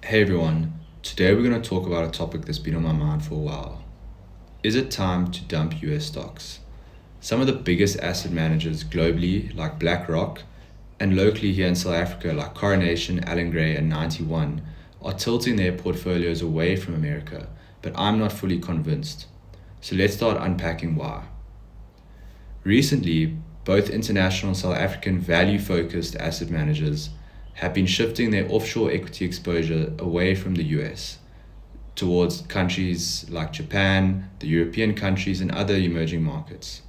Hey everyone, today we're going to talk about a topic that's been on my mind for a while. Is it time to dump US stocks? Some of the biggest asset managers globally, like BlackRock, and locally here in South Africa, like Coronation, Allan Gray, and 91, are tilting their portfolios away from America, but I'm not fully convinced. So let's start unpacking why. Recently, both international and South African value-focused asset managers have been shifting their offshore equity exposure away from the US towards countries like Japan, the European countries, and other emerging markets.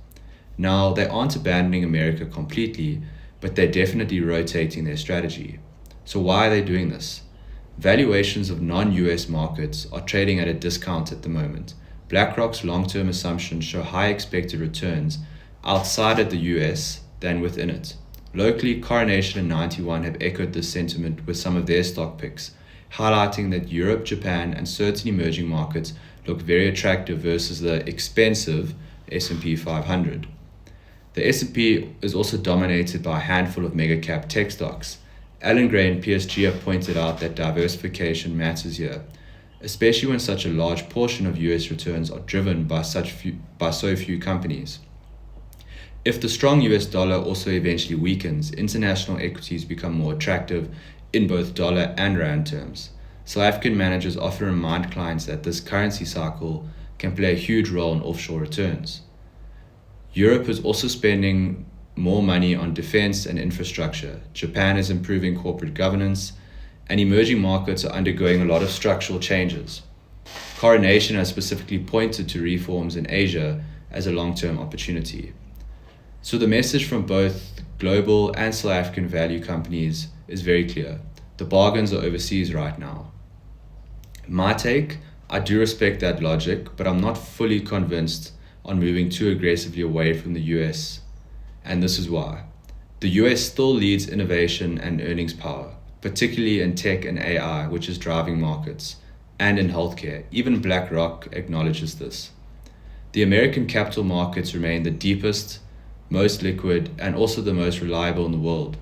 Now, they aren't abandoning America completely, but they're definitely rotating their strategy. So why are they doing this? Valuations of non-US markets are trading at a discount at the moment. BlackRock's long-term assumptions show high expected returns outside of the US than within it. Locally, Coronation and 91 have echoed this sentiment with some of their stock picks, highlighting that Europe, Japan, and certain emerging markets look very attractive versus the expensive S&P 500. The S&P is also dominated by a handful of mega-cap tech stocks. Allan Gray and PSG have pointed out that diversification matters here, especially when such a large portion of US returns are driven by so few companies. If the strong US dollar also eventually weakens, international equities become more attractive in both dollar and rand terms. South African managers often remind clients that this currency cycle can play a huge role in offshore returns. Europe is also spending more money on defense and infrastructure. Japan is improving corporate governance, and emerging markets are undergoing a lot of structural changes. Coronation has specifically pointed to reforms in Asia as a long-term opportunity. So the message from both global and South African value companies is very clear. The bargains are overseas right now. My take, I do respect that logic, but I'm not fully convinced on moving too aggressively away from the US. And this is why. The US still leads innovation and earnings power, particularly in tech and AI, which is driving markets, and in healthcare. Even BlackRock acknowledges this. The American capital markets remain the deepest, most liquid, and also the most reliable in the world.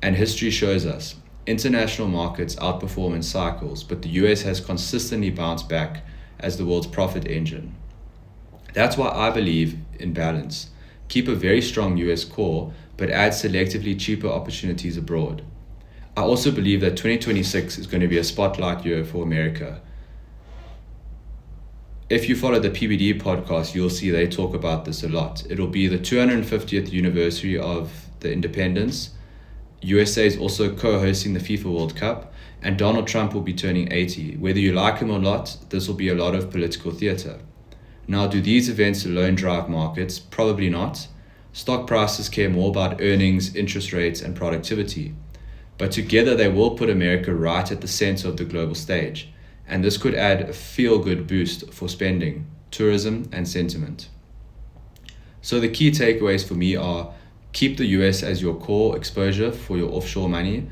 And history shows us, international markets outperform in cycles, but the US has consistently bounced back as the world's profit engine. That's why I believe in balance. Keep a very strong US core, but add selectively cheaper opportunities abroad. I also believe that 2026 is going to be a spotlight year for America. If you follow the PBD podcast, you'll see they talk about this a lot. It'll be the 250th anniversary of the independence. USA is also co-hosting the FIFA World Cup, and Donald Trump will be turning 80. Whether you like him or not, this will be a lot of political theater. Now, do these events alone drive markets? Probably not. Stock prices care more about earnings, interest rates, and productivity. But together they will put America right at the center of the global stage. And this could add a feel-good boost for spending, tourism, and sentiment. So the key takeaways for me are: keep the US as your core exposure for your offshore money.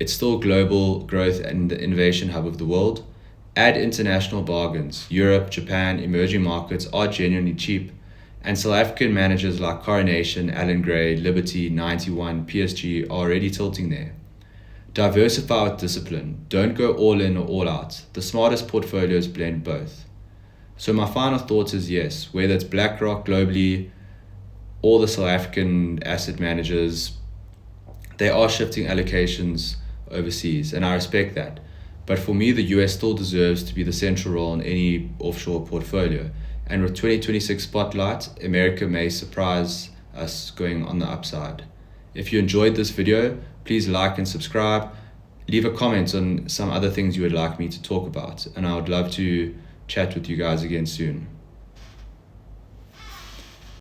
It's still global growth and the innovation hub of the world. Add international bargains. Europe, Japan, emerging markets are genuinely cheap. And South African managers like Coronation, Allan Gray, Liberty, 91, PSG are already tilting there. Diversify with discipline. Don't go all in or all out. The smartest portfolios blend both. So my final thought is yes, whether it's BlackRock globally or the South African asset managers, they are shifting allocations overseas, and I respect that. But for me, the US still deserves to be the central role in any offshore portfolio. And with 2026 spotlight, America may surprise us going on the upside. If you enjoyed this video, please like and subscribe. Leave a comment on some other things you would like me to talk about, and I would love to chat with you guys again soon.